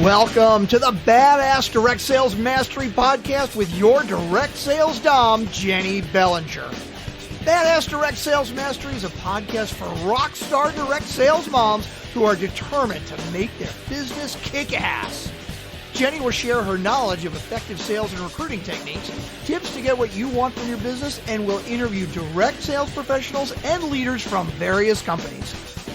Welcome to the Badass Direct Sales Mastery Podcast with your direct sales dom, Jennie Bellinger. Badass Direct Sales Mastery is a podcast for rock star direct sales moms who are determined to make their business kick ass. Jennie will share her knowledge of effective sales and recruiting techniques, tips to get what you want from your business, and will interview direct sales professionals and leaders from various companies.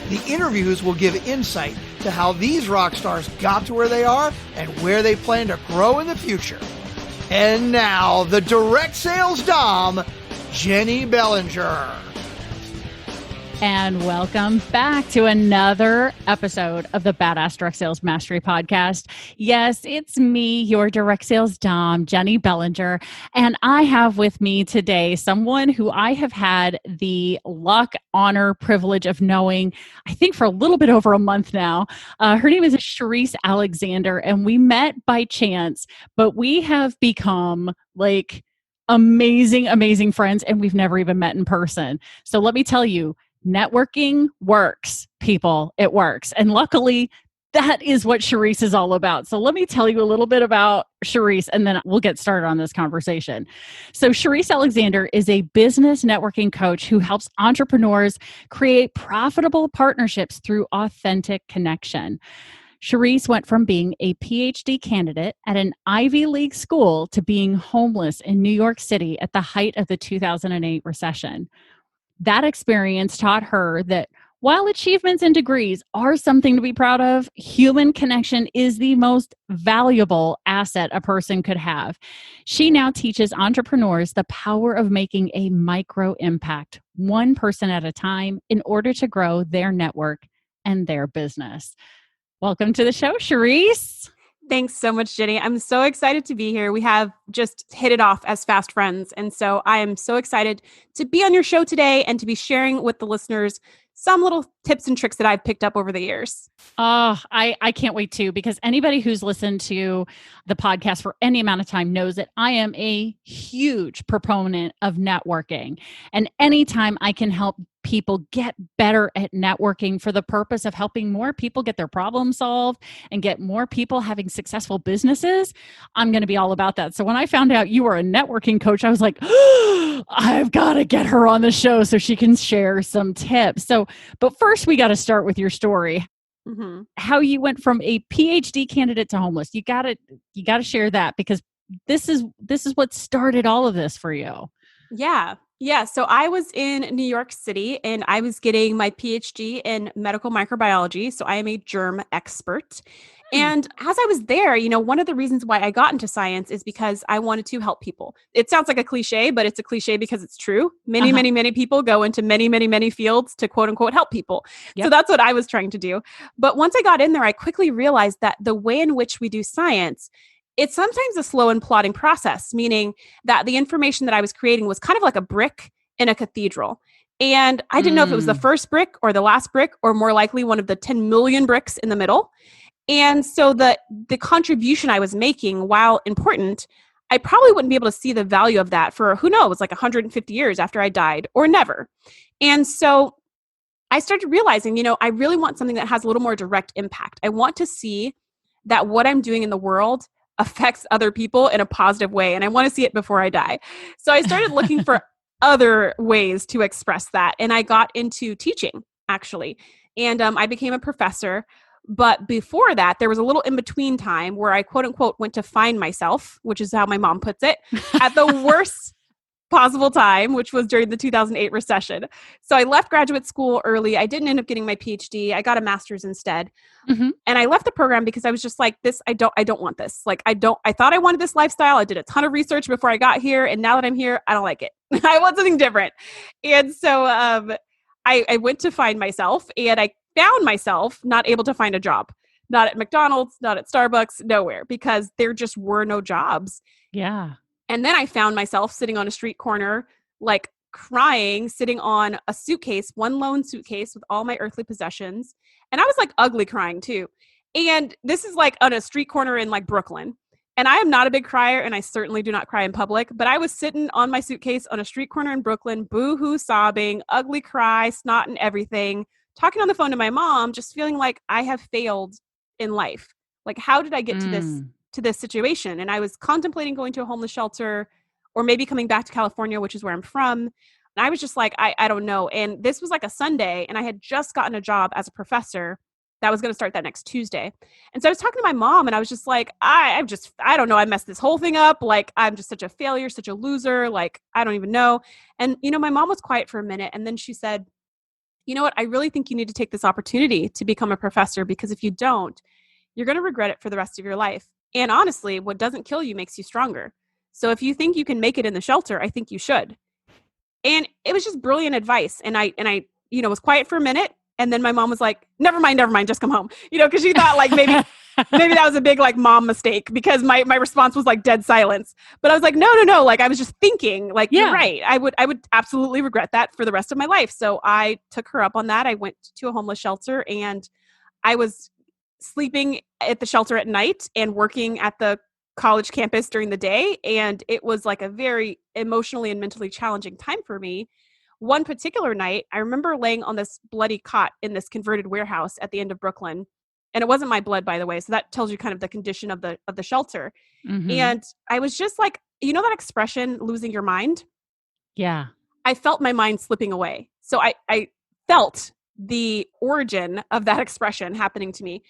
The interviews will give insight to how these rock stars got to where they are and where they plan to grow in the future. And now, the direct sales dom, Jennie Bellinger. And welcome back to another episode of the Badass Direct Sales Mastery Podcast. Yes, it's me, your direct sales dom, Jennie Bellinger. And I have with me today someone who I have had the luck, honor, privilege of knowing, I think for a little bit over a month now. Her name is Shereese Alexander, and we met by chance, but we have become like amazing friends, and we've never even met in person. So let me tell you, networking works, people. It works. And luckily, that is what Shereese is all about. So let me tell you a little bit about Shereese, and then we'll get started on this conversation. So Shereese Alexander is a business networking coach who helps entrepreneurs create profitable partnerships through authentic connection. Shereese went from being a Ph.D. candidate at an Ivy League school to being homeless in New York City at the height of the 2008 recession. That experience taught her that while achievements and degrees are something to be proud of, human connection is the most valuable asset a person could have. She now teaches entrepreneurs the power of making a micro impact, one person at a time, in order to grow their network and their business. Welcome to the show, Shereese. Thanks so much, Jennie. I'm so excited to be here. We have just hit it off as fast friends. And so I am so excited to be on your show today and to be sharing with the listeners some little tips and tricks that I've picked up over the years. Oh, I can't wait to, because anybody who's listened to the podcast for any amount of time knows that I am a huge proponent of networking. And anytime I can help people get better at networking for the purpose of helping more people get their problems solved and get more people having successful businesses, I'm going to be all about that. So when I found out you were a networking coach, I was like, oh, I've got to get her on the show so she can share some tips. But first we got to start with your story. Mm-hmm. How you went from a PhD candidate to homeless. You got to share that, because this is what started all of this for you. Yeah. So I was in New York City and I was getting my PhD in medical microbiology. So I am a germ expert. And as I was there, one of the reasons why I got into science is because I wanted to help people. It sounds like a cliche, but it's a cliche because it's true. Many people go into many fields to quote unquote help people. Yep. So that's what I was trying to do. But once I got in there, I quickly realized that the way in which we do science, it's sometimes a slow and plodding process, meaning that the information that I was creating was kind of like a brick in a cathedral. And I didn't know if it was the first brick or the last brick, or more likely one of the 10 million bricks in the middle. And so the contribution I was making, while important, I probably wouldn't be able to see the value of that for, who knows, like 150 years after I died, or never. And so I started realizing, I really want something that has a little more direct impact. I want to see that what I'm doing in the world affects other people in a positive way. And I want to see it before I die. So I started looking for other ways to express that. And I got into teaching, actually. And I became a professor. But before that, there was a little in-between time where I, quote unquote, went to find myself, which is how my mom puts it, at the worst possible time, which was during the 2008 recession. So I left graduate school early. I didn't end up getting my PhD. I got a master's instead. Mm-hmm. And I left the program because I was just like, I don't want this. Like, I thought I wanted this lifestyle. I did a ton of research before I got here. And now that I'm here, I don't like it. I want something different. And so I went to find myself, and I found myself not able to find a job, not at McDonald's, not at Starbucks, nowhere, because there just were no jobs. Yeah. And then I found myself sitting on a street corner, like crying, sitting on a suitcase, one lone suitcase with all my earthly possessions. And I was like ugly crying too. And this is like on a street corner in like Brooklyn. And I am not a big crier, and I certainly do not cry in public, but I was sitting on my suitcase on a street corner in Brooklyn, boo-hoo sobbing, ugly cry, snot and everything, talking on the phone to my mom, just feeling like I have failed in life. Like, how did I get to this situation? And I was contemplating going to a homeless shelter or maybe coming back to California, which is where I'm from. And I was just like, I don't know. And this was like a Sunday, and I had just gotten a job as a professor that was going to start that next Tuesday. And so I was talking to my mom, and I was just like, I don't know. I messed this whole thing up. Like, I'm just such a failure, such a loser. Like, I don't even know. And, my mom was quiet for a minute. And then she said, you know what? I really think you need to take this opportunity to become a professor, because if you don't, you're going to regret it for the rest of your life. And honestly, what doesn't kill you makes you stronger. So if you think you can make it in the shelter, I think you should. And it was just brilliant advice. And I was quiet for a minute. And then my mom was like, never mind, just come home. Because she thought like maybe that was a big like mom mistake, because my response was like dead silence. But I was like, no. Like, I was just thinking, like, You're right. I would absolutely regret that for the rest of my life. So I took her up on that. I went to a homeless shelter, and I was sleeping at the shelter at night and working at the college campus during the day. And it was like a very emotionally and mentally challenging time for me. One particular night, I remember laying on this bloody cot in this converted warehouse at the end of Brooklyn. And it wasn't my blood, by the way. So that tells you kind of the condition of the shelter. Mm-hmm. And I was just like, that expression, losing your mind? Yeah. I felt my mind slipping away. So I felt the origin of that expression happening to me.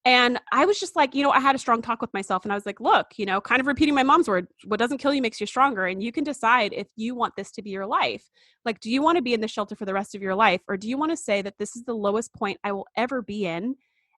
And I was just like, I had a strong talk with myself, and I was like, look, kind of repeating my mom's word, what doesn't kill you makes you stronger. And you can decide if you want this to be your life. Like, do you want to be in the shelter for the rest of your life? Or do you want to say that this is the lowest point I will ever be in,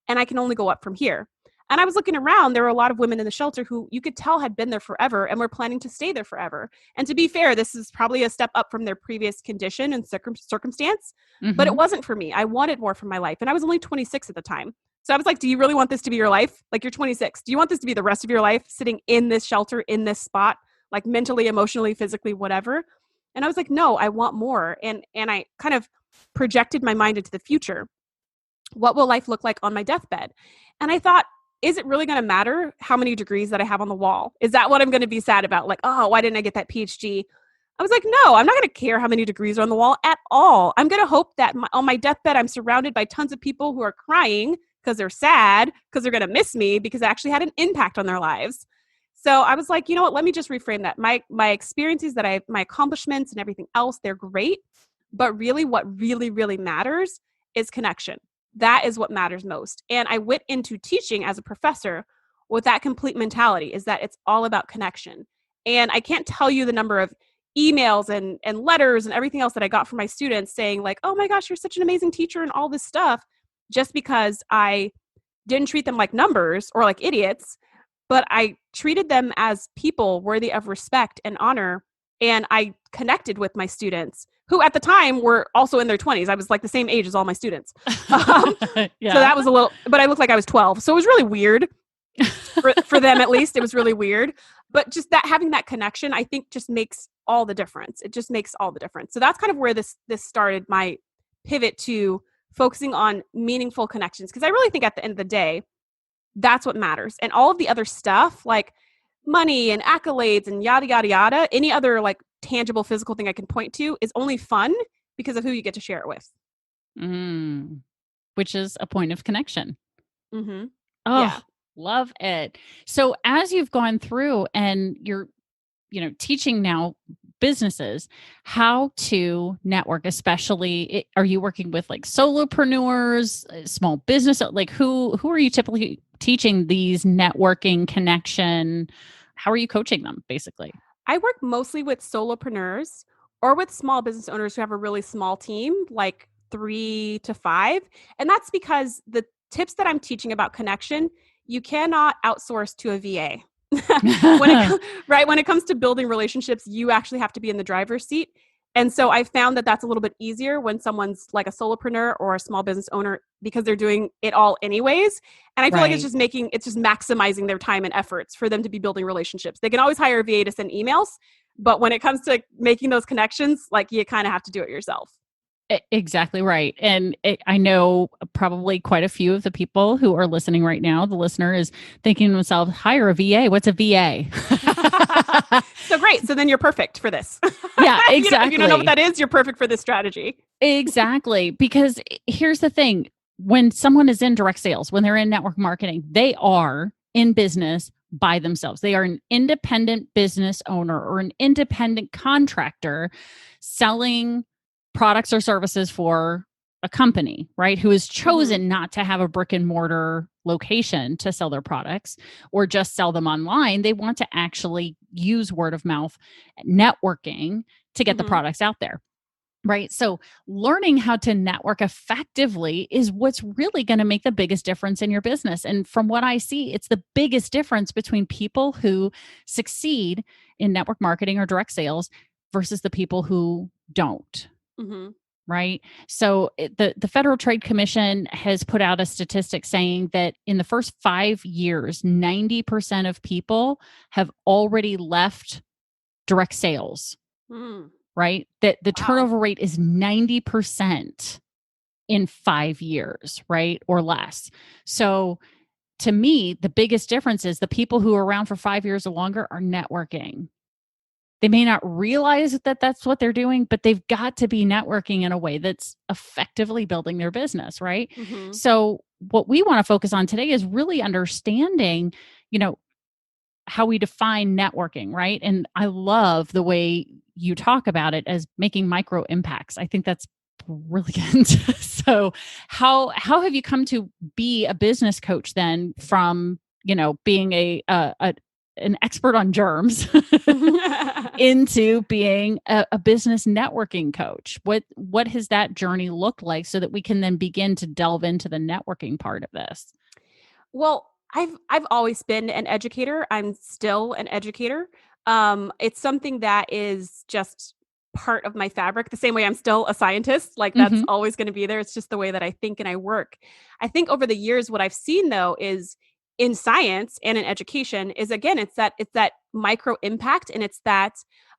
and I can only go up from here? And I was looking around, there were a lot of women in the shelter who you could tell had been there forever and were planning to stay there forever. And to be fair, this is probably a step up from their previous condition and circumstance, but it wasn't for me. I wanted more from my life. And I was only 26 at the time. So I was like, do you really want this to be your life? Like, you're 26. Do you want this to be the rest of your life, sitting in this shelter, in this spot, like mentally, emotionally, physically, whatever? And I was like, no, I want more. And I kind of projected my mind into the future. What will life look like on my deathbed? And I thought, is it really going to matter how many degrees that I have on the wall? Is that what I'm going to be sad about? Like, oh, why didn't I get that Ph.D.? I was like, no, I'm not going to care how many degrees are on the wall at all. I'm going to hope that on my deathbed, I'm surrounded by tons of people who are crying because they're sad, because they're going to miss me, because I actually had an impact on their lives. So I was like, you know what, let me just reframe that. My experiences my accomplishments and everything else, they're great. But really what really, really matters is connection. That is what matters most. And I went into teaching as a professor with that complete mentality, is that it's all about connection. And I can't tell you the number of emails and letters and everything else that I got from my students saying like, oh my gosh, you're such an amazing teacher and all this stuff, just because I didn't treat them like numbers or like idiots, but I treated them as people worthy of respect and honor. And I connected with my students, who at the time were also in their 20s. I was like the same age as all my students. Yeah. So that was but I looked like I was 12. So it was really weird for them, at least. It was really weird. But just that, having that connection, I think just makes all the difference. It just makes all the difference. So that's kind of where this started, my pivot to focusing on meaningful connections. Because I really think at the end of the day, that's what matters. And all of the other stuff, like money and accolades and yada, yada, yada, any other like tangible physical thing I can point to, is only fun because of who you get to share it with. Which is a point of connection. Mm-hmm. Oh, yeah. Love it. So as you've gone through and you're, teaching now businesses how to network, especially, are you working with like solopreneurs, small business? Like who are you typically teaching these networking connection? How are you coaching them basically? I work mostly with solopreneurs or with small business owners who have a really small team, like 3 to 5. And that's because the tips that I'm teaching about connection, you cannot outsource to a VA. When it comes to building relationships, you actually have to be in the driver's seat. And so I found that that's a little bit easier when someone's like a solopreneur or a small business owner, because they're doing it all anyways. And I feel like it's just maximizing their time and efforts for them to be building relationships. They can always hire a VA to send emails, but when it comes to making those connections, like you kind of have to do it yourself. Exactly right. And I know probably quite a few of the people who are listening right now, the listener is thinking to themselves, hire a VA. What's a VA? So great. So then you're perfect for this. Yeah, exactly. If you don't know what that is, you're perfect for this strategy. Exactly. Because here's the thing. when someone is in direct sales, when they're in network marketing, they are in business by themselves. They are an independent business owner or an independent contractor selling products or services for a company, right? Who has chosen not to have a brick and mortar location to sell their products or just sell them online. They want to actually use word of mouth networking to get the products out there. Right. So learning how to network effectively is what's really going to make the biggest difference in your business. And from what I see, it's the biggest difference between people who succeed in network marketing or direct sales versus the people who don't. Right. So the Federal Trade Commission has put out a statistic saying that in the first 5 years, 90% of people have already left direct sales. Right? That the turnover rate is 90% in 5 years, right? Or less. So to me, the biggest difference is the people who are around for 5 years or longer are networking. They may not realize that that's what they're doing, but they've got to be networking in a way that's effectively building their business, right? So what we want to focus on today is really understanding, how we define networking, right? And I love the way you talk about it as making micro impacts. I think that's brilliant. So how have you come to be a business coach then from, being an expert on germs into being a business networking coach? What has that journey looked like so that we can then begin to delve into the networking part of this? Well, I've always been an educator. I'm still an educator. It's something that is just part of my fabric. The same way I'm still a scientist, like that's always going to be there. It's just the way that I think and I work. I think over the years, what I've seen though is in science and in education is again, it's that micro impact and it's that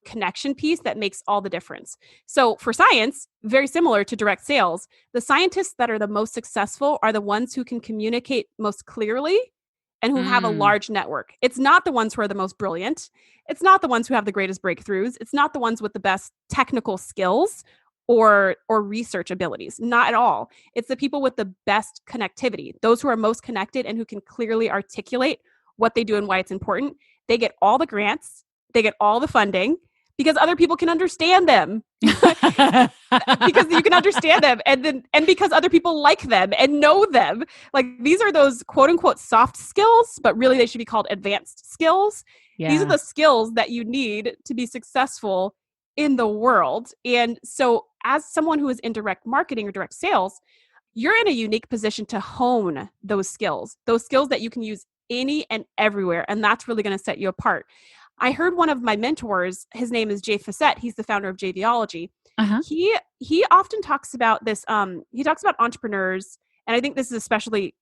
connection piece that makes all the difference. So for science, very similar to direct sales, the scientists that are the most successful are the ones who can communicate most clearly and who have a large network. It's not the ones who are the most brilliant. It's not the ones who have the greatest breakthroughs. It's not the ones with the best technical skills or research abilities. Not at all. It's the people with the best connectivity, those who are most connected and who can clearly articulate what they do and why it's important. They get all the grants, they get all the funding because other people can understand them. Because you can understand them and because other people like them and know them. Like these are those quote unquote soft skills, but really they should be called advanced skills. Yeah. These are the skills that you need to be successful in the world. And so as someone who is in direct marketing or direct sales, you're in a unique position to hone those skills that you can use any and everywhere. And that's really going to set you apart. I heard one of my mentors, his name is Jay Facette. He's the founder of JVology. He often talks about this. He talks about entrepreneurs, and I think this is especially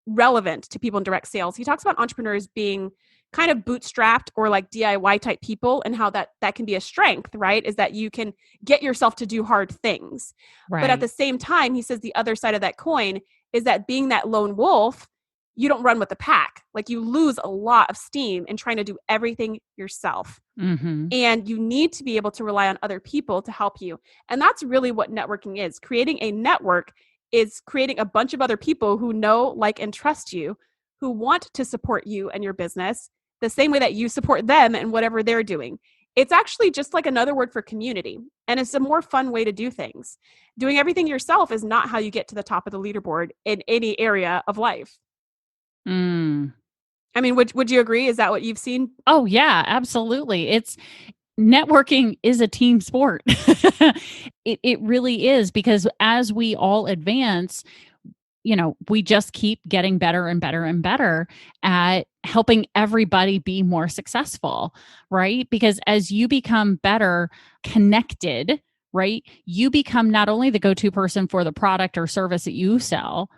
relevant to people in direct sales. He talks about entrepreneurs being kind of bootstrapped or like DIY type people and how that can be a strength, right? Is that you can get yourself to do hard things. Right. But at the same time, he says the other side of that coin is that being that lone wolf, you don't run with the pack. Like you lose a lot of steam in trying to do everything yourself. And you need to be able to rely on other people to help you. And that's really what networking is. Creating a network is creating a bunch of other people who know, like, and trust you, who want to support you and your business the same way that you support them and whatever they're doing. It's actually just like another word for community. And it's a more fun way to do things. Doing everything yourself is not how you get to the top of the leaderboard in any area of life. I mean, would you agree? Is that what you've seen? Oh yeah, absolutely. Networking is a team sport. It really is, because as we all advance, we just keep getting better and better and better at helping everybody be more successful, right? Because as you become better connected, right, you become not only the go-to person for the product or service that you sell,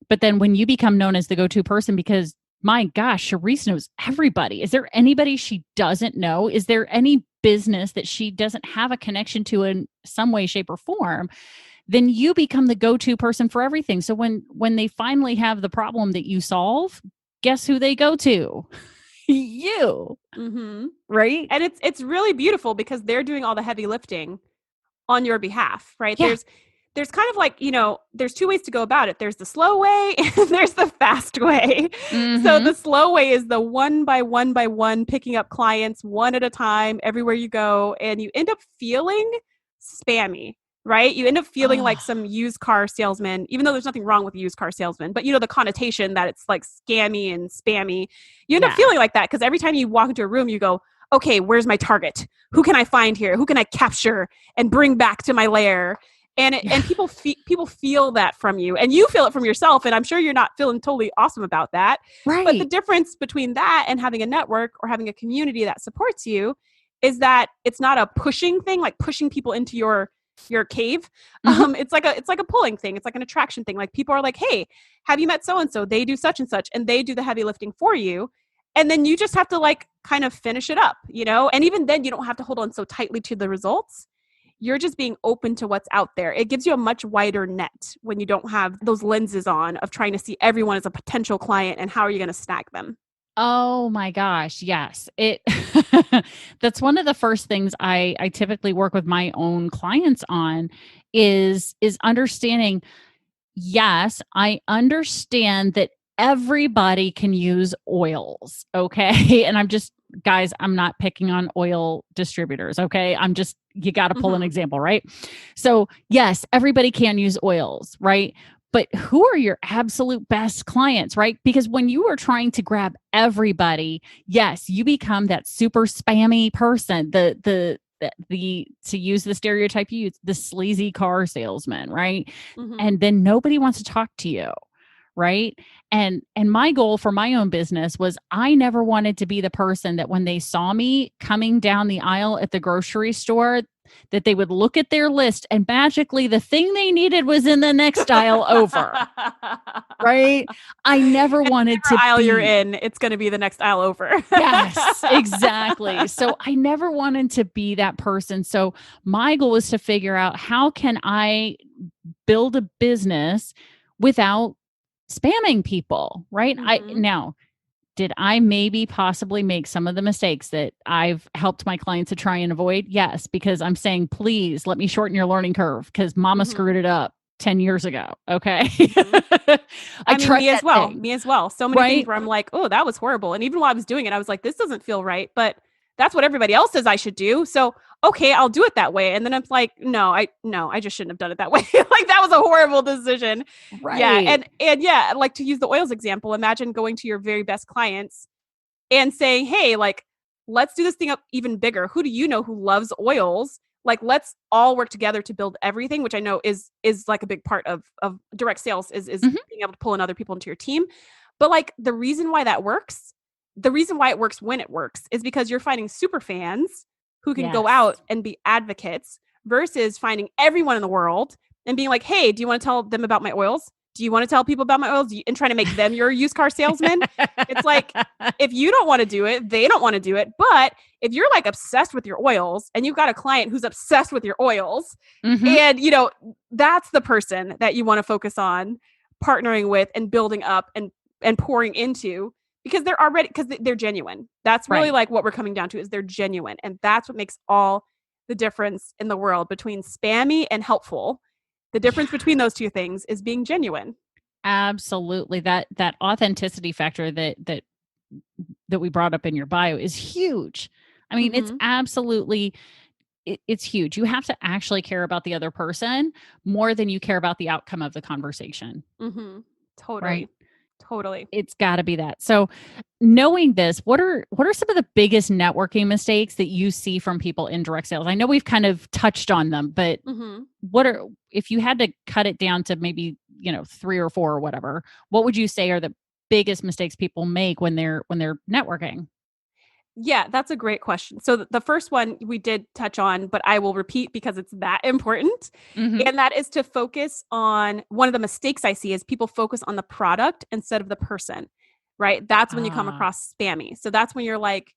but then when you become known as the go-to person, because my gosh, Shereese knows everybody. Is there anybody she doesn't know? Is there any business that she doesn't have a connection to in some way, shape, or form? Then you become the go-to person for everything. So when they finally have the problem that you solve, guess who they go to? You. Right? And it's really beautiful because they're doing all the heavy lifting on your behalf, right? Yeah. there's kind of like, there's two ways to go about it. There's the slow way and there's the fast way. Mm-hmm. So the slow way is the one by one, picking up clients one at a time everywhere you go. And you end up feeling spammy, right? You end up feeling like some used car salesman, even though there's nothing wrong with a used car salesman, but the connotation that it's like scammy and spammy. You end up feeling like that because every time you walk into a room, you go, okay, where's my target? Who can I find here? Who can I capture and bring back to my lair? And people feel that from you, and you feel it from yourself. And I'm sure you're not feeling totally awesome about that. Right. But the difference between that and having a network or having a community that supports you is that it's not a pushing thing, like pushing people into your cave. Mm-hmm. It's like a pulling thing. It's like an attraction thing. Like people are like, hey, have you met so-and-so? They do such and such, and they do the heavy lifting for you. And then you just have to like kind of finish it up, and even then you don't have to hold on so tightly to the results. You're just being open to what's out there. It gives you a much wider net when you don't have those lenses on of trying to see everyone as a potential client and how are you going to snag them. Oh my gosh. Yes. That's one of the first things I typically work with my own clients on is understanding. Yes, I understand that everybody can use oils. Okay. And guys, I'm not picking on oil distributors. Okay. You got to pull an example, right? So yes, everybody can use oils, right? But who are your absolute best clients, right? Because when you are trying to grab everybody, yes, you become that super spammy person, to use the stereotype you use, the sleazy car salesman, right? Mm-hmm. And then nobody wants to talk to you. Right. And my goal for my own business was I never wanted to be the person that when they saw me coming down the aisle at the grocery store, that they would look at their list and magically the thing they needed was in the next aisle over. Right. I never wanted to aisle be. You're in, it's going to be the next aisle over. Yes, exactly. So I never wanted to be that person. So my goal was to figure out how can I build a business without spamming people, right? Mm-hmm. Did I maybe possibly make some of the mistakes that I've helped my clients to try and avoid? Yes, because I'm saying, please let me shorten your learning curve because mama screwed it up 10 years ago. Okay. I mean, me as well. Thing. Me as well. So many things where I'm like, oh, that was horrible. And even while I was doing it, I was like, this doesn't feel right, but that's what everybody else says I should do. So, okay, I'll do it that way. And then I'm like, no, I just shouldn't have done it that way. Like that was a horrible decision. Right. Yeah. And yeah, like to use the oils example, imagine going to your very best clients and saying, hey, like, let's do this thing up even bigger. Who do you know who loves oils? Like, let's all work together to build everything, which I know is like a big part of direct sales is being able to pull in other people into your team. But like the reason why it works when it works is because you're finding super fans who can go out and be advocates versus finding everyone in the world and being like, hey, do you want to tell them about my oils? Do you want to tell people about my oils and trying to make them your used car salesman? It's like, if you don't want to do it, they don't want to do it. But if you're like obsessed with your oils and you've got a client who's obsessed with your oils and, that's the person that you want to focus on partnering with and building up and pouring into because they're genuine. That's really like what we're coming down to is they're genuine. And that's what makes all the difference in the world between spammy and helpful. The difference between those two things is being genuine. Absolutely. That authenticity factor that we brought up in your bio is huge. I mean, it's absolutely, it's huge. You have to actually care about the other person more than you care about the outcome of the conversation. Mm-hmm. Totally. Right? Totally. It's got to be that. So knowing this, what are some of the biggest networking mistakes that you see from people in direct sales? I know we've kind of touched on them, but if you had to cut it down to maybe, 3 or 4 or whatever, what would you say are the biggest mistakes people make when they're networking? Yeah, that's a great question. So the first one we did touch on, but I will repeat because it's that important. And that is to focus on one of the mistakes I see is people focus on the product instead of the person, right? That's when you come across spammy. So that's when you're like,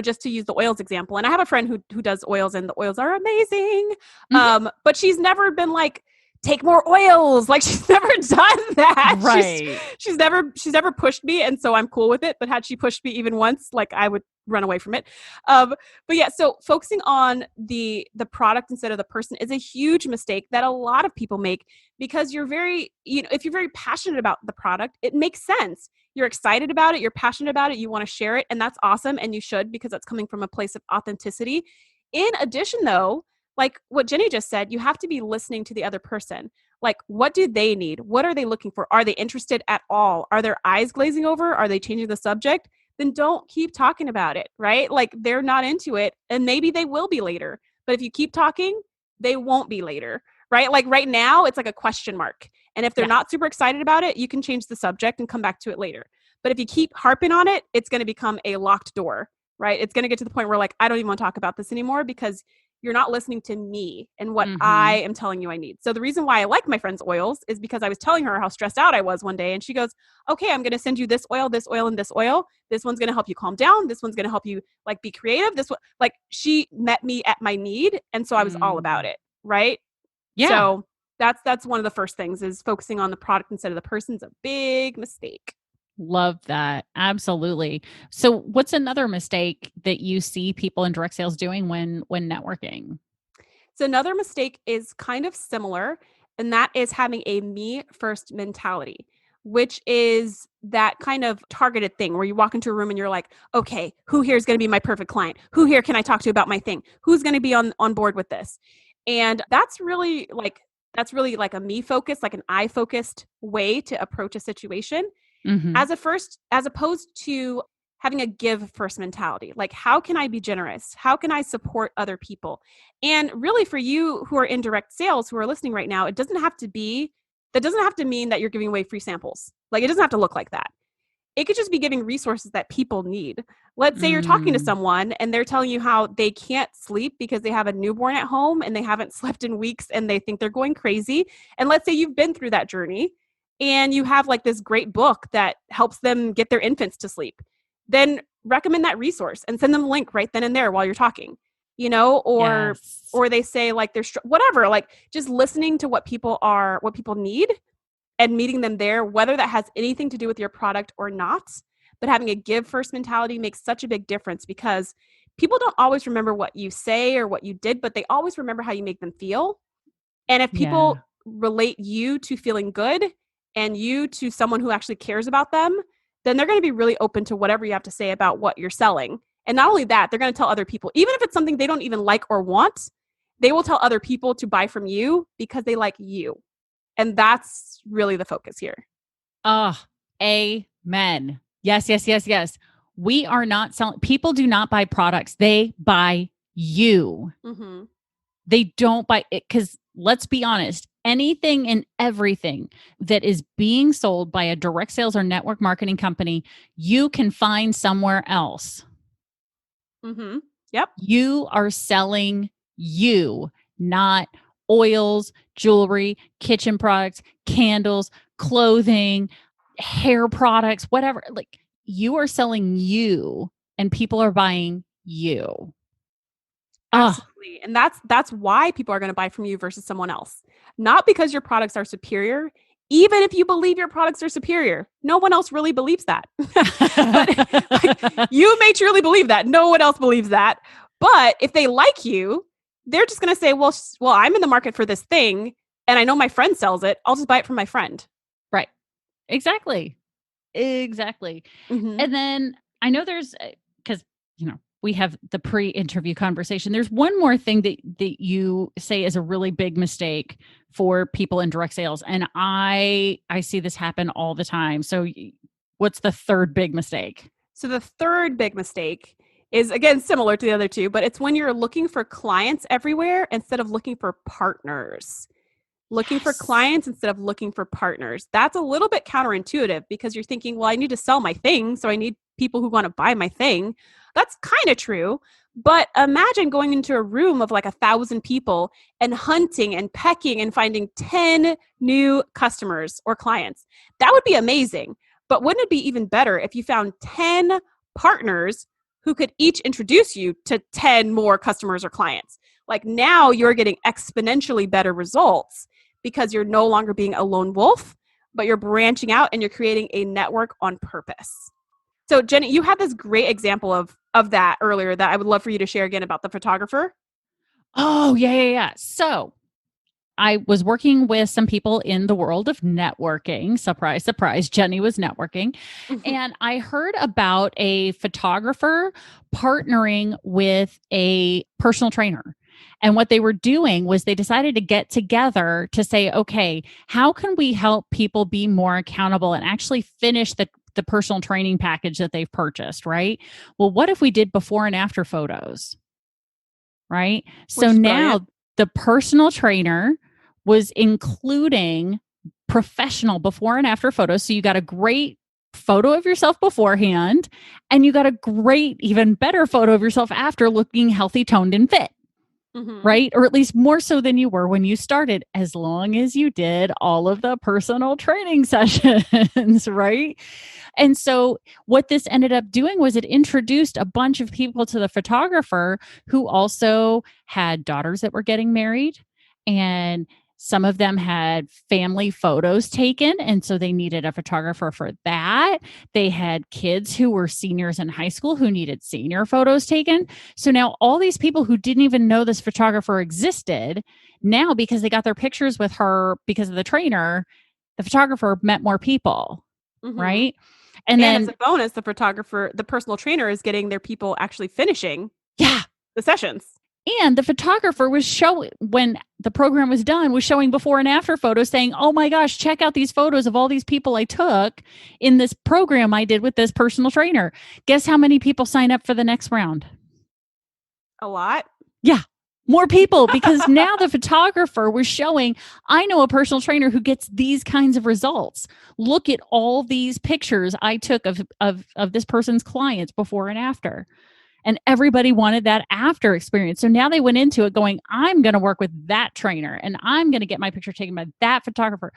just to use the oils example. And I have a friend who does oils and the oils are amazing. But she's never been like take more oils. Like she's never done that. Right. She's never pushed me. And so I'm cool with it. But had she pushed me even once, like I would run away from it. But yeah, so focusing on the product instead of the person is a huge mistake that a lot of people make, because you're very, if you're very passionate about the product, it makes sense. You're excited about it. You're passionate about it. You want to share it. And that's awesome. And you should, because that's coming from a place of authenticity. In addition, though, like what Jennie just said, you have to be listening to the other person. Like, what do they need? What are they looking for? Are they interested at all? Are their eyes glazing over? Are they changing the subject? Then don't keep talking about it, right? Like they're not into it, and maybe they will be later. But if you keep talking, they won't be later, right? Like right now, it's like a question mark. And if they're not super excited about it, you can change the subject and come back to it later. But if you keep harping on it, it's going to become a locked door, right? It's going to get to the point where like, I don't even want to talk about this anymore, because you're not listening to me and what I am telling you I need. So the reason why I like my friend's oils is because I was telling her how stressed out I was one day. And she goes, okay, I'm going to send you this oil, and this oil. This one's going to help you calm down. This one's going to help you like be creative. This one, like she met me at my need. And so I was all about it. Right. Yeah. So that's one of the first things, is focusing on the product instead of the person's a big mistake. Love that. Absolutely. So what's another mistake that you see people in direct sales doing when networking? So another mistake is kind of similar, and that is having a me first mentality, which is that kind of targeted thing where you walk into a room and you're like, okay, who here is going to be my perfect client? Who here can I talk to about my thing? Who's going to be on board with this? And that's really like a me focused, like an I focused way to approach a situation. As opposed to having a give first mentality. Like, how can I be generous? How can I support other people? And really, for you who are in direct sales, who are listening right now, that doesn't have to mean that you're giving away free samples. Like, it doesn't have to look like that. It could just be giving resources that people need. Let's say you're talking to someone and they're telling you how they can't sleep because they have a newborn at home and they haven't slept in weeks and they think they're going crazy. And let's say you've been through that journey and you have like this great book that helps them get their infants to sleep. Then recommend that resource and send them a link right then and there while you're talking, or they say like they're whatever, like just listening to what people need and meeting them there, whether that has anything to do with your product or not. But having a give first mentality makes such a big difference, because people don't always remember what you say or what you did, but they always remember how you make them feel. And if people relate you to feeling good and you to someone who actually cares about them, then they're going to be really open to whatever you have to say about what you're selling. And not only that, they're going to tell other people, even if it's something they don't even like or want, they will tell other people to buy from you because they like you. And that's really the focus here. Amen. Yes. We are not selling. People do not buy products. They buy you. They don't buy it, because let's be honest, anything and everything that is being sold by a direct sales or network marketing company, you can find somewhere else. Yep. You are selling you, not oils, jewelry, kitchen products, candles, clothing, hair products, whatever. Like, you are selling you, and people are buying you. Absolutely. And that's why people are going to buy from you versus someone else. Not because your products are superior. Even if you believe your products are superior, no one else really believes that. But, you may truly believe that. No one else believes that. But if they like you, they're just going to say, well, I'm in the market for this thing and I know my friend sells it. I'll just buy it from my friend. Right. Exactly. And then I know there's, because, we have the pre-interview conversation. There's one more thing that you say is a really big mistake for people in direct sales. And I see this happen all the time. So what's the third big mistake? So the third big mistake is, again, similar to the other two, but it's when you're looking for clients everywhere instead of looking for partners. Looking for clients instead of looking for partners. That's a little bit counterintuitive, because you're thinking, well, I need to sell my thing, so I need people who want to buy my thing. That's kind of true. But imagine going into a room of like 1,000 people and hunting and pecking and finding 10 new customers or clients. That would be amazing. But wouldn't it be even better if you found 10 partners who could each introduce you to 10 more customers or clients? Like, now you're getting exponentially better results, because you're no longer being a lone wolf, but you're branching out and you're creating a network on purpose. So Jenny, you had this great example of that earlier that I would love for you to share again about the photographer. Oh, yeah. So I was working with some people in the world of networking. Surprise, surprise. Jenny was networking. And I heard about a photographer partnering with a personal trainer. And what they were doing was they decided to get together to say, okay, how can we help people be more accountable and actually finish the personal training package that they've purchased, right? Well, what if we did before and after photos? Right? So now the personal trainer was including professional before and after photos. So you got a great photo of yourself beforehand, and you got a great, even better photo of yourself after, looking healthy, toned, and fit. Right? Or at least more so than you were when you started, as long as you did all of the personal training sessions, right? And so what this ended up doing was it introduced a bunch of people to the photographer who also had daughters that were getting married, and some of them had family photos taken, and so they needed a photographer for that. They had kids who were seniors in high school who needed senior photos taken. So now all these people who didn't even know this photographer existed, now because they got their pictures with her because of the trainer, the photographer met more people, right? And then as a bonus, the photographer, the personal trainer, is getting their people actually finishing the sessions. And the photographer was showing, when the program was done, was showing before and after photos saying, oh my gosh, check out these photos of all these people I took in this program I did with this personal trainer. Guess how many people sign up for the next round? A lot. Yeah. More people, because now the photographer was showing, I know a personal trainer who gets these kinds of results. Look at all these pictures I took of this person's clients before and after. And everybody wanted that after experience. So now they went into it going, I'm going to work with that trainer, and I'm going to get my picture taken by that photographer.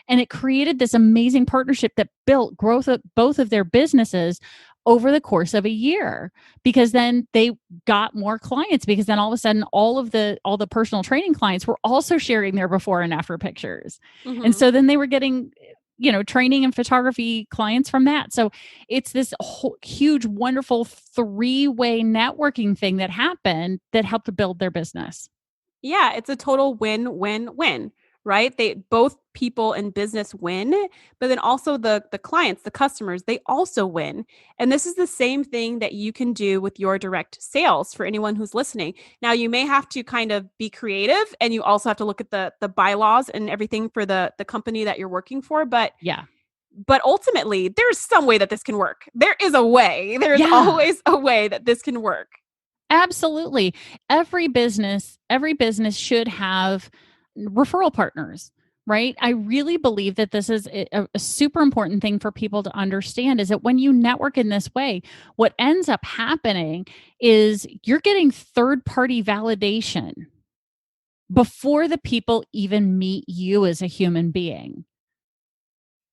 And it created this amazing partnership that built growth of both of their businesses over the course of a year, because then they got more clients, because then all of a sudden all the personal training clients were also sharing their before and after pictures. And so then they were getting training and photography clients from that. So it's this whole, huge, wonderful 3-way networking thing that happened that helped to build their business. Yeah, it's a total win-win-win, right? They both people in business win, but then also the clients, the customers, they also win. And this is the same thing that you can do with your direct sales for anyone who's listening. Now, you may have to kind of be creative, and you also have to look at the bylaws and everything for the company that you're working for. But ultimately, there's some way that this can work. There is a way. There's always a way that this can work. Absolutely. Every business should have referral partners, right? I really believe that this is a super important thing for people to understand, is that when you network in this way, what ends up happening is you're getting third-party validation before the people even meet you as a human being,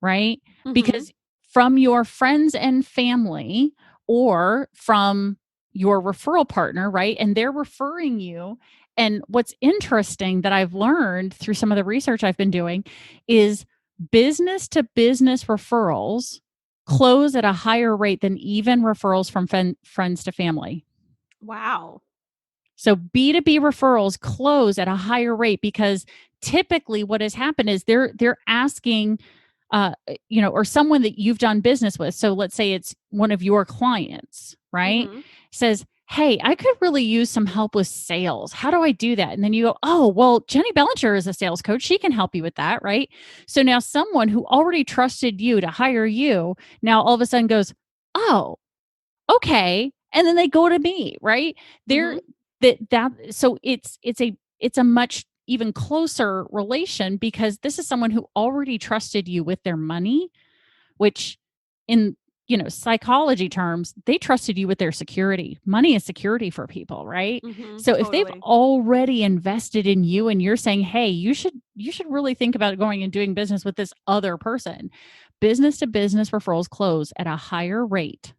right? Because from your friends and family, or from your referral partner, right? And they're referring you. And what's interesting that I've learned through some of the research I've been doing is business to business referrals close at a higher rate than even referrals from friends to family. Wow. So B2B referrals close at a higher rate, because typically what has happened is they're asking, or someone that you've done business with. So let's say it's one of your clients, right? Says, hey, I could really use some help with sales. How do I do that? And then you go, oh, well, Jennie Bellinger is a sales coach. She can help you with that, right? So now someone who already trusted you to hire you now all of a sudden goes, oh, okay. And then they go to me, right? So it's a much even closer relation, because this is someone who already trusted you with their money, which in psychology terms, they trusted you with their security. Money is security for people, right? So if they've already invested in you, and you're saying, hey, you should really think about going and doing business with this other person, business to business referrals close at a higher rate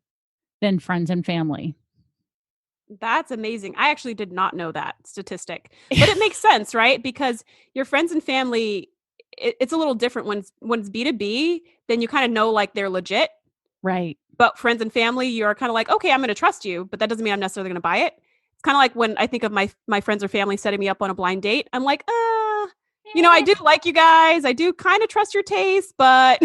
than friends and family. That's amazing. I actually did not know that statistic, but it makes sense, right? Because your friends and family, it's a little different when it's B2B, then you kind of know like they're legit. Right. But friends and family, you're kind of like, okay, I'm going to trust you, but that doesn't mean I'm necessarily going to buy it. It's kind of like when I think of my friends or family setting me up on a blind date. I'm like, I do like you guys. I do kind of trust your taste, but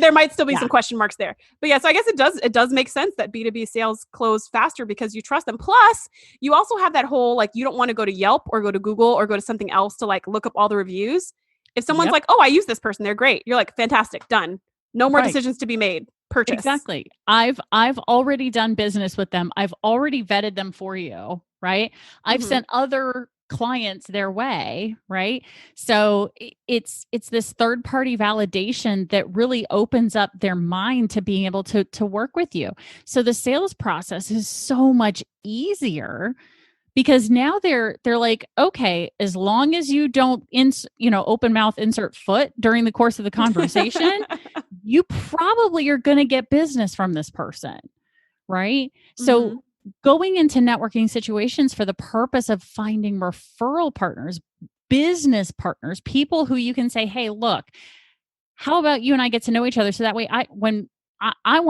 there might still be some question marks there. But yeah, so I guess it does make sense that B2B sales close faster because you trust them. Plus, you also have that whole, like, you don't want to go to Yelp or go to Google or go to something else to like look up all the reviews. If someone's like, oh, I use this person, they're great. You're like, fantastic, done. No more decisions to be made. Purchase. Exactly. I've already done business with them. I've already vetted them for you, right? I've sent other clients their way, right? So it's this third party validation that really opens up their mind to being able to work with you. So the sales process is so much easier because now they're like, okay, as long as you don't open mouth insert foot during the course of the conversation, you probably are going to get business from this person, right? So going into networking situations for the purpose of finding referral partners, business partners, people who you can say, hey, look, how about you and I get to know each other? So that way I want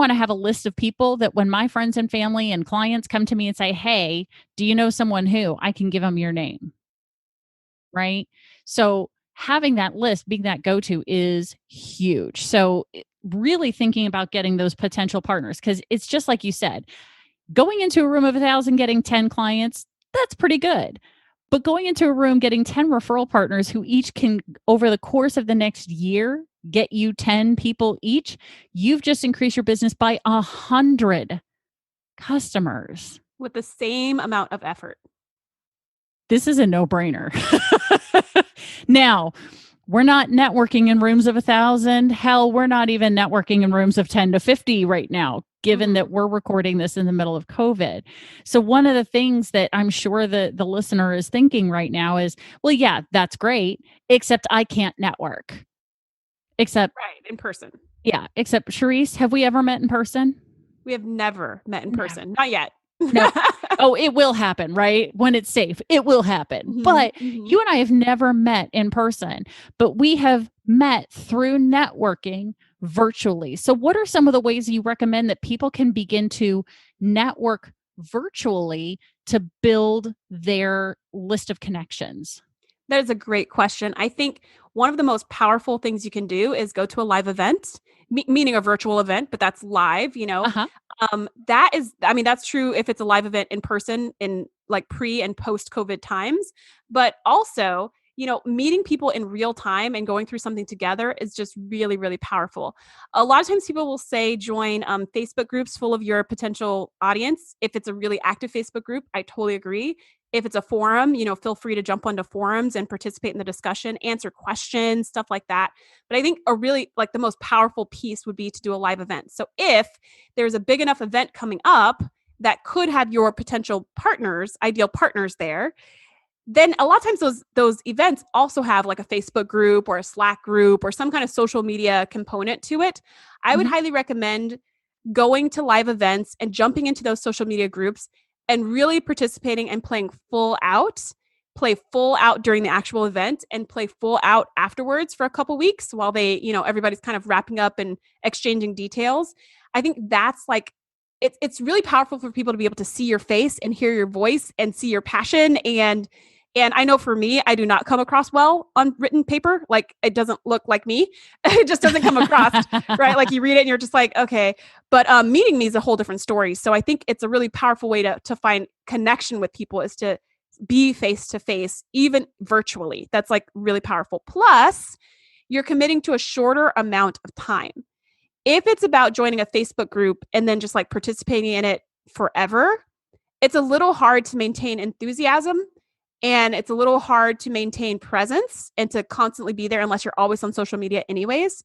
to have a list of people that when my friends and family and clients come to me and say, hey, do you know someone who, I can give them your name, right? So having that list, being that go-to is huge. So really thinking about getting those potential partners, because it's just like you said, going into a room of 1,000, getting 10 clients, that's pretty good. But going into a room, getting 10 referral partners who each can, over the course of the next year, get you 10 people each, you've just increased your business by 100 customers. With the same amount of effort. This is a no-brainer. Now, we're not networking in rooms of 1,000. Hell, we're not even networking in rooms of 10 to 50 right now, given that we're recording this in the middle of COVID. So one of the things that I'm sure the listener is thinking right now is, well, yeah, that's great, except I can't network. Except in person. Yeah. Except Shereese, have we ever met in person? We have never met in person. Not yet. No. Oh, it will happen, right? When it's safe, it will happen. But you and I have never met in person, but we have met through networking virtually. So what are some of the ways you recommend that people can begin to network virtually to build their list of connections? That is a great question. I think one of the most powerful things you can do is go to a live event, meaning a virtual event, but that's live, that's true if it's a live event in person in like pre and post COVID times, but also, meeting people in real time and going through something together is just really, really powerful. A lot of times people will say join Facebook groups full of your potential audience. If it's a really active Facebook group, I totally agree. If it's a forum, feel free to jump onto forums and participate in the discussion, answer questions, stuff like that. But I think the most powerful piece would be to do a live event. So if there's a big enough event coming up that could have your potential partners, ideal partners there, then a lot of times those events also have like a Facebook group or a Slack group or some kind of social media component to it. I would highly recommend going to live events and jumping into those social media groups and really participating and playing full out. Play full out during the actual event and play full out afterwards for a couple weeks while they, everybody's kind of wrapping up and exchanging details. I think that's like, it's really powerful for people to be able to see your face and hear your voice and see your passion. And I know for me, I do not come across well on written paper. Like it doesn't look like me. It just doesn't come across, right? Like you read it and you're just like, okay. But meeting me is a whole different story. So I think it's a really powerful way to find connection with people is to be face-to-face, even virtually. That's like really powerful. Plus, you're committing to a shorter amount of time. If it's about joining a Facebook group and then just like participating in it forever, it's a little hard to maintain enthusiasm. And it's a little hard to maintain presence and to constantly be there unless you're always on social media anyways.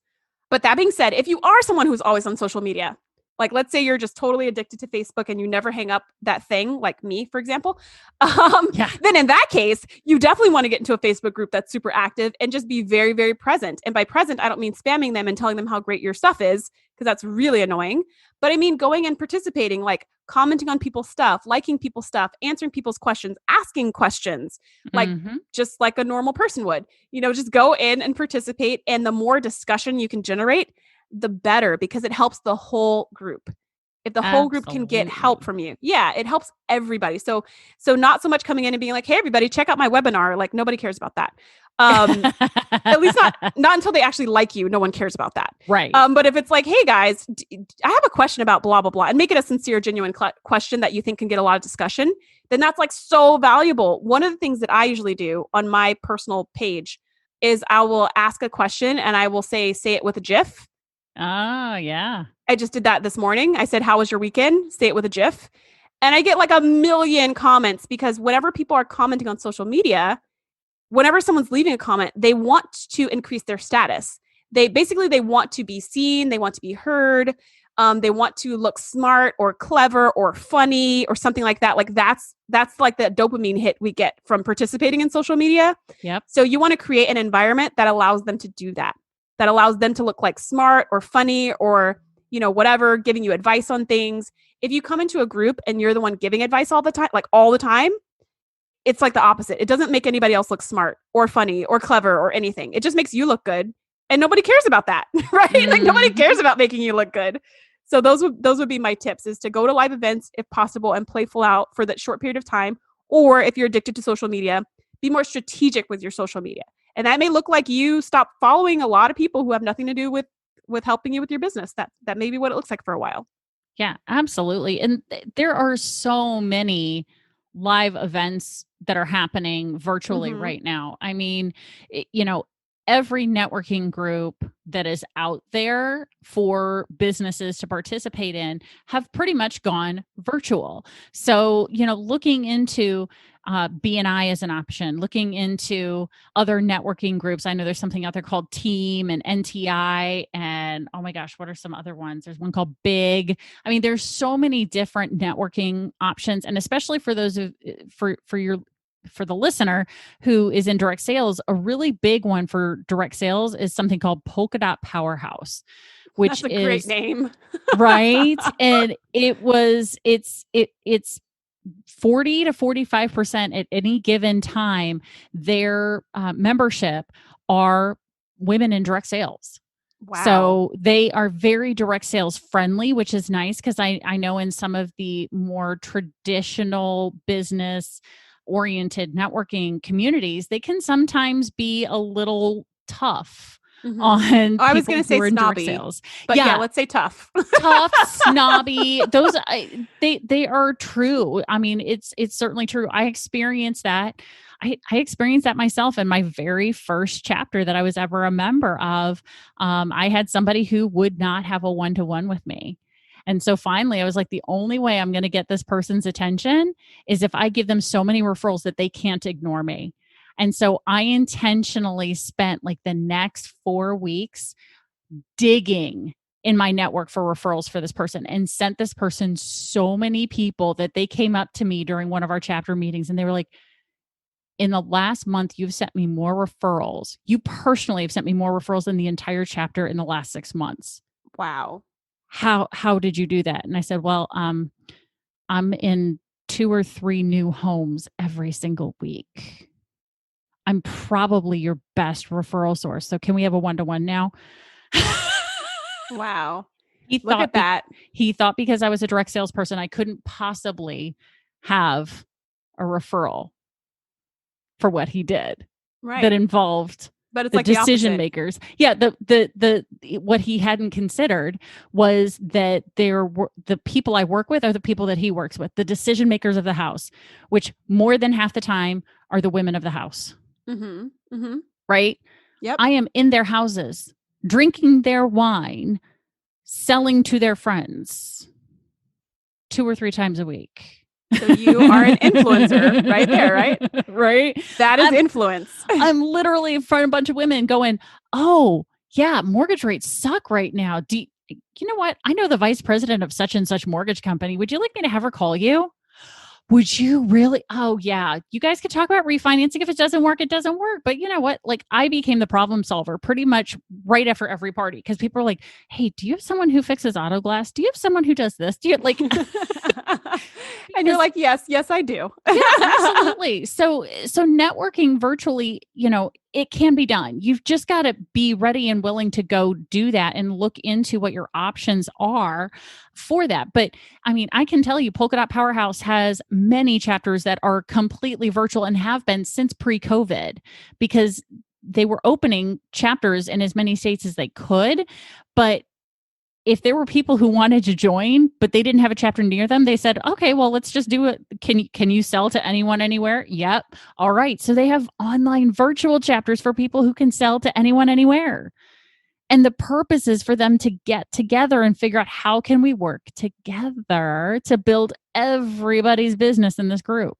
But that being said, if you are someone who's always on social media, Like, let's say you're just totally addicted to Facebook and you never hang up that thing, like me, for example. Then in that case, you definitely want to get into a Facebook group that's super active and just be very, very present. And by present, I don't mean spamming them and telling them how great your stuff is, because that's really annoying. But I mean going and participating, like commenting on people's stuff, liking people's stuff, answering people's questions, asking questions, like just like a normal person would. Just go in and participate. And the more discussion you can generate, the better, because it helps the whole group. If the whole group can get help from you, it helps everybody. So not so much coming in and being like, hey, everybody, check out my webinar. Like, nobody cares about that. At least not until they actually like you. No one cares about that. Right. But if it's like, hey guys, I have a question about blah, blah, blah, and make it a sincere, genuine question that you think can get a lot of discussion, then that's like so valuable. One of the things that I usually do on my personal page is I will ask a question and I will say it with a GIF. Oh, yeah. I just did that this morning. I said, how was your weekend? Say it with a GIF. And I get like a million comments, because whenever people are commenting on social media, whenever someone's leaving a comment, they want to increase their status. They want to be seen. They want to be heard. They want to look smart or clever or funny or something like that. Like that's like the dopamine hit we get from participating in social media. Yep. So you want to create an environment that allows them to do that allows them to look like smart or funny or, whatever, giving you advice on things. If you come into a group and you're the one giving advice all the time, it's like the opposite. It doesn't make anybody else look smart or funny or clever or anything. It just makes you look good. And nobody cares about that, right? Like nobody cares about making you look good. So those would be my tips, is to go to live events if possible and play full out for that short period of time. Or if you're addicted to social media, be more strategic with your social media. And that may look like you stop following a lot of people who have nothing to do with helping you with your business. That may be what it looks like for a while. Yeah, absolutely. And there are so many live events that are happening virtually right now. I mean, every networking group that is out there for businesses to participate in have pretty much gone virtual. So, looking into BNI as an option, looking into other networking groups. I know there's something out there called Team and NTI, and oh my gosh, what are some other ones? There's one called Big. I mean, there's so many different networking options, and especially for those for the listener who is in direct sales, a really big one for direct sales is something called Polka Dot Powerhouse, which That's a great name. Right. And it's 40 to 45% at any given time, their membership are women in direct sales. Wow. So they are very direct sales friendly, which is nice, because I know in some of the more traditional business oriented networking communities, they can sometimes be a little tough on I was going to say snobby sales. But yeah, let's say tough. Tough, snobby. Those they are true. I mean, it's certainly true. I experienced that. I experienced that myself in my very first chapter that I was ever a member of. I had somebody who would not have a one-to-one with me. And so finally I was like, the only way I'm going to get this person's attention is if I give them so many referrals that they can't ignore me. And so I intentionally spent like the next 4 weeks digging in my network for referrals for this person, and sent this person so many people that they came up to me during one of our chapter meetings and they were like, in the last month, you've sent me more referrals. You personally have sent me more referrals than the entire chapter in the last 6 months. Wow. How did you do that? And I said, well, I'm in 2 or 3 new homes every single week. I'm probably your best referral source. So can we have a one-to-one now? Wow. Look at that. He thought because I was a direct salesperson, I couldn't possibly have a referral for what he did. Right. That involved but it's the like decision the makers. Yeah. The what he hadn't considered was that the people I work with are the people that he works with, the decision makers of the house, which more than half the time are the women of the house. Right? Yep. I am in their houses, drinking their wine, selling to their friends 2 or 3 times a week. So you are an influencer right there, right? Right. That is influence. I'm literally in front of a bunch of women going, oh, yeah, mortgage rates suck right now. you know what? I know the vice president of such and such mortgage company. Would you like me to have her call you? Would you really? Oh, yeah. You guys could talk about refinancing. If it doesn't work, it doesn't work. But you know what? Like, I became the problem solver pretty much right after every party because people are like, hey, do you have someone who fixes auto glass? Do you have someone who does this? Do you like, And you're like, yes, I do. yeah, absolutely. So networking virtually, it can be done. You've just got to be ready and willing to go do that and look into what your options are for that. But I mean, I can tell you Polka Dot Powerhouse has many chapters that are completely virtual and have been since pre-COVID because they were opening chapters in as many states as they could. But if there were people who wanted to join, but they didn't have a chapter near them, they said, okay, well, let's just do it. Can you sell to anyone, anywhere? Yep. All right. So they have online virtual chapters for people who can sell to anyone, anywhere. And the purpose is for them to get together and figure out how can we work together to build everybody's business in this group.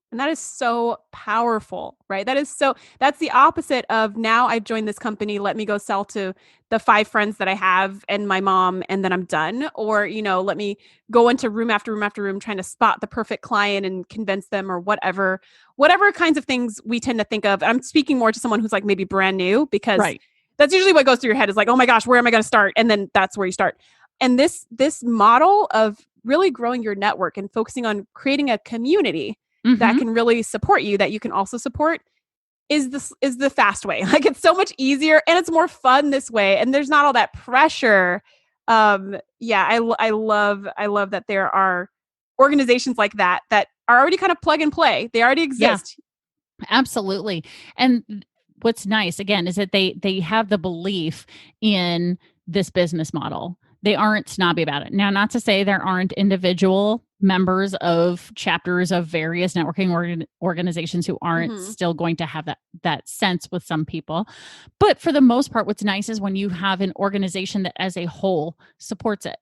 And that is so powerful, right? That's the opposite of now I've joined this company. Let me go sell to the 5 friends that I have and my mom, and then I'm done. Or, let me go into room after room after room trying to spot the perfect client and convince them or whatever kinds of things we tend to think of. I'm speaking more to someone who's like maybe brand new because that's usually what goes through your head is like, oh my gosh, where am I going to start? And then that's where you start. And this model of really growing your network and focusing on creating a community that can really support you, that you can also support is the fast way. Like it's so much easier and it's more fun this way. And there's not all that pressure. I love that there are organizations like that are already kind of plug and play. They already exist. Yeah, absolutely. And what's nice again, is that they have the belief in this business model. They aren't snobby about it. Now, not to say there aren't individual members of chapters of various networking organizations who aren't still going to have that sense with some people. But for the most part, what's nice is when you have an organization that as a whole supports it,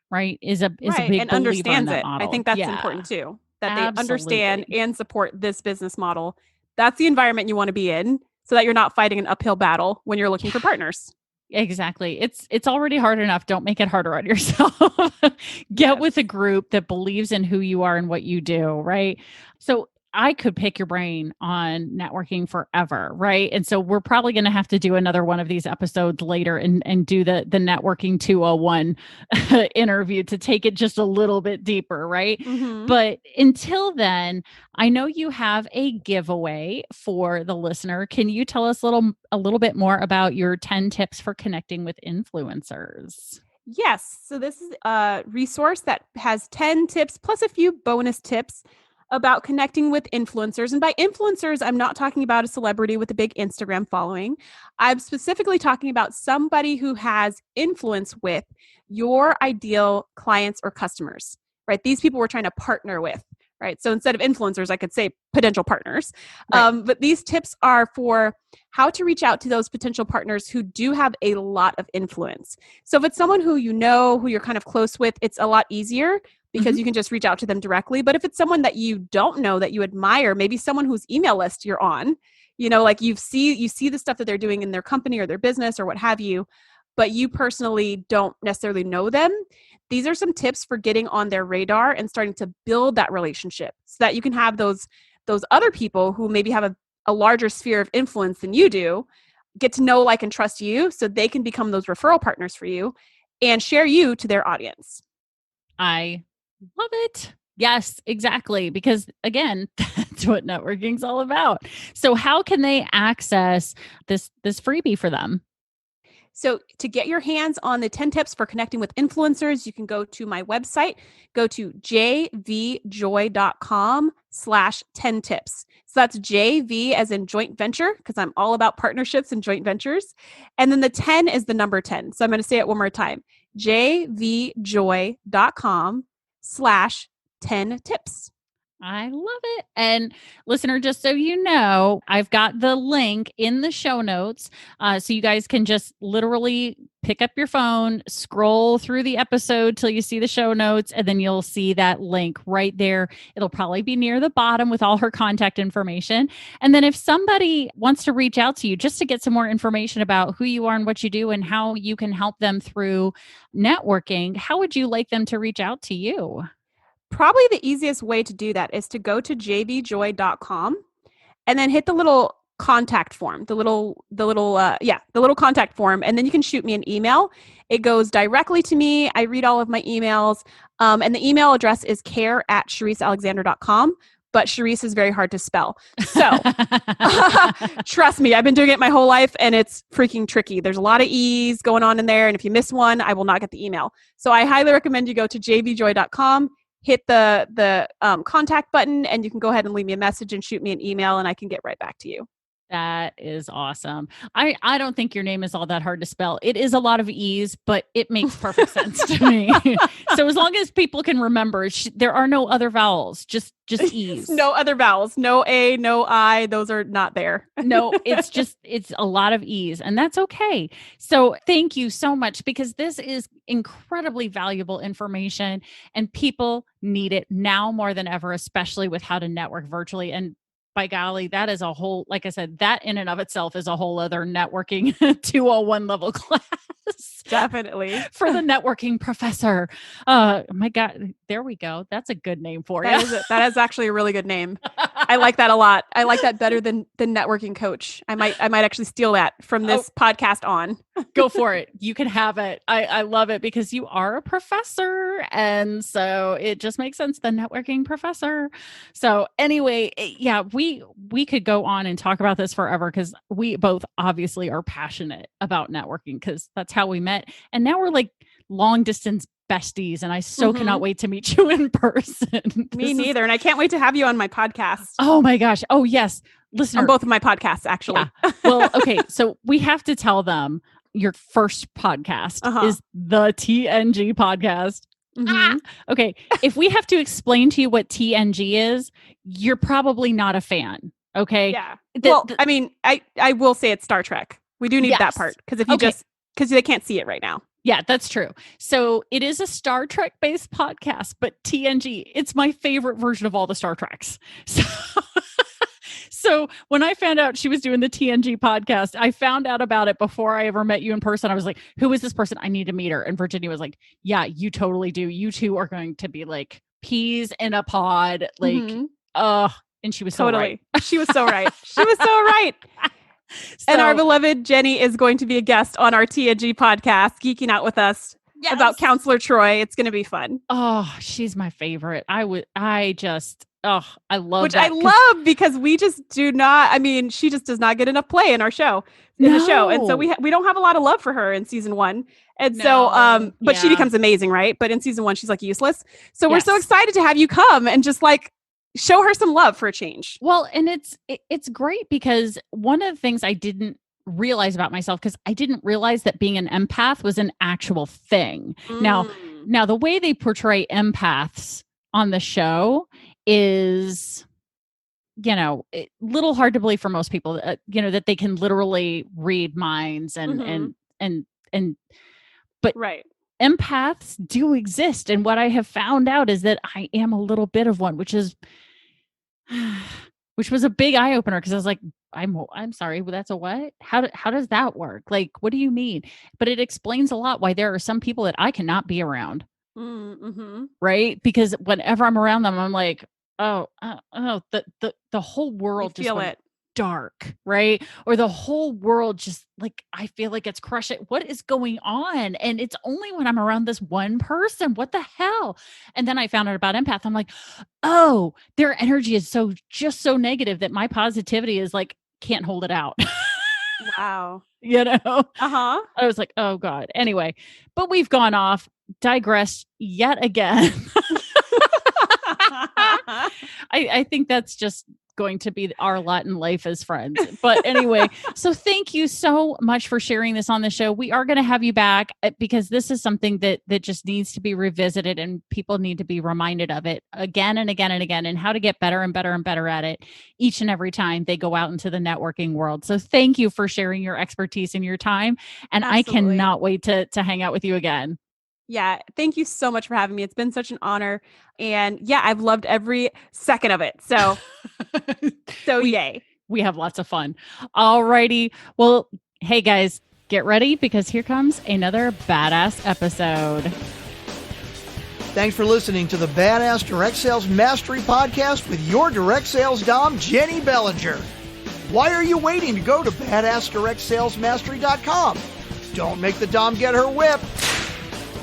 right? Is a big and understands it. Model. I think that's important too, that Absolutely. They understand and support this business model. That's the environment you want to be in so that you're not fighting an uphill battle when you're looking for partners. Exactly. It's already hard enough. Don't make it harder on yourself. Get with a group that believes in who you are and what you do, right? So I could pick your brain on networking forever, right? And so we're probably going to have to do another one of these episodes later and do the networking 201 interview to take it just a little bit deeper, right? But until then, I know you have a giveaway for the listener. Can you tell us a little bit more about your 10 tips for connecting with influencers? Yes. So this is a resource that has 10 tips plus a few bonus tips about connecting with influencers. And by influencers, I'm not talking about a celebrity with a big Instagram following. I'm specifically talking about somebody who has influence with your ideal clients or customers, right? These people we're trying to partner with, right? So instead of influencers, I could say potential partners. Right. But these tips are for how to reach out to those potential partners who do have a lot of influence. So if it's someone who who you're kind of close with, it's a lot easier because you can just reach out to them directly. But if it's someone that you don't know, that you admire, maybe someone whose email list you're on, like you see the stuff that they're doing in their company or their business or what have you, but you personally don't necessarily know them. These are some tips for getting on their radar and starting to build that relationship so that you can have those other people who maybe have a larger sphere of influence than you do, get to know, like, and trust you so they can become those referral partners for you and share you to their audience. I love it. Yes, exactly. Because again, that's what networking's all about. So how can they access this freebie for them? So to get your hands on the 10 tips for connecting with influencers, you can go to my website, go to jvjoy.com/10 tips. So that's JV as in joint venture, because I'm all about partnerships and joint ventures. And then the 10 is the number 10. So I'm going to say it one more time, jvjoy.com/10 tips. I love it. And listener, just so you know, I've got the link in the show notes. So you guys can just literally pick up your phone, scroll through the episode till you see the show notes, and then you'll see that link right there. It'll probably be near the bottom with all her contact information. And then if somebody wants to reach out to you just to get some more information about who you are and what you do and how you can help them through networking, how would you like them to reach out to you? Probably the easiest way to do that is to go to jvjoy.com and then hit the little contact form, the little contact form. And then you can shoot me an email. It goes directly to me. I read all of my emails. And the email address is care@shereesealexander.com. But Shereese is very hard to spell. So trust me, I've been doing it my whole life and it's freaking tricky. There's a lot of E's going on in there. And if you miss one, I will not get the email. So I highly recommend you go to jvjoy.com, hit the contact button, and you can go ahead and leave me a message and shoot me an email and I can get right back to you. That is awesome. I don't think your name is all that hard to spell. It is a lot of E's, but it makes perfect sense to me. So as long as people can remember, there are no other vowels, just E's. No other vowels, no A, no I, those are not there. No, it's a lot of E's, and that's okay. So thank you so much, because this is incredibly valuable information and people need it now more than ever, especially with how to network virtually. And by golly, that is a whole, like I said, that in and of itself is a whole other networking 201 level class. Definitely. For the networking professor. My God, there we go. That's a good name for you. That is actually a really good name. I like that a lot. I like that better than networking coach. I might actually steal that from this podcast on. Go for it. You can have it. I love it because you are a professor. And so it just makes sense. The networking professor. So anyway, yeah, we could go on and talk about this forever because we both obviously are passionate about networking because that's how we met. And now we're like long distance besties. And I so cannot wait to meet you in person. Me neither. And I can't wait to have you on my podcast. Oh my gosh. Oh yes. Listener. On both of my podcasts, actually. Yeah. Well, okay. So we have to tell them your first podcast is the TNG podcast. Okay. If we have to explain to you what TNG is, you're probably not a fan. Okay. Yeah. I mean, I will say it's Star Trek. We do need that part because because they can't see it right now. Yeah, that's true. So it is a Star Trek based podcast, but TNG, it's my favorite version of all the Star Treks. So when I found out she was doing the TNG podcast, I found out about it before I ever met you in person. I was like, who is this person? I need to meet her. And Virginia was like, yeah, you totally do. You two are going to be like peas in a pod. Like, and she was so right. She was so right. She was so right. And our beloved Jenny is going to be a guest on our TNG podcast, geeking out with us about Counselor Troy. It's going to be fun. Oh, she's my favorite. I love Which that. I love because we just do not, I mean, she just does not get enough play in our show, the show. And so we don't have a lot of love for her in season 1. And but she becomes amazing, right? But in season 1, she's like useless. So we're so excited to have you come and just like show her some love for a change. Well, and it's great because one of the things I didn't realize about myself, because I didn't realize that being an empath was an actual thing. Now the way they portray empaths on the show is, a little hard to believe for most people, that they can literally read minds but empaths do exist. And what I have found out is that I am a little bit of one, which was a big eye opener because I was like, I'm sorry, that's a what? How does that work? Like, what do you mean? But it explains a lot why there are some people that I cannot be around. Right? Because whenever I'm around them, I'm like, the whole world just went dark, right? Or the whole world just like, I feel like it's crushing. What is going on? And it's only when I'm around this one person. What the hell? And then I found out about empath. I'm like, oh, their energy is so negative that my positivity is like, can't hold it out. Wow. I was like, oh God. Anyway, but we've gone off, digressed yet again. I think that's just going to be our lot in life as friends. But anyway, so thank you so much for sharing this on the show. We are going to have you back because this is something that just needs to be revisited, and people need to be reminded of it again and again and again, and how to get better and better and better at it each and every time they go out into the networking world. So thank you for sharing your expertise and your time. And Absolutely. I cannot wait to hang out with you again. Yeah. Thank you so much for having me. It's been such an honor. And yeah, I've loved every second of it. So, yay. We have lots of fun. All righty. Well, hey guys, get ready because here comes another badass episode. Thanks for listening to the Badass Direct Sales Mastery Podcast with your direct sales dom, Jennie Bellinger. Why are you waiting to go to badassdirectsalesmastery.com? Don't make the dom get her whip.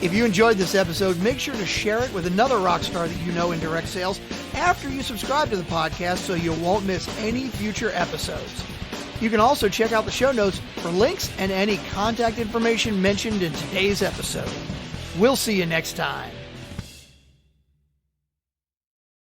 If you enjoyed this episode, make sure to share it with another rock star that you know in direct sales after you subscribe to the podcast so you won't miss any future episodes. You can also check out the show notes for links and any contact information mentioned in today's episode. We'll see you next time.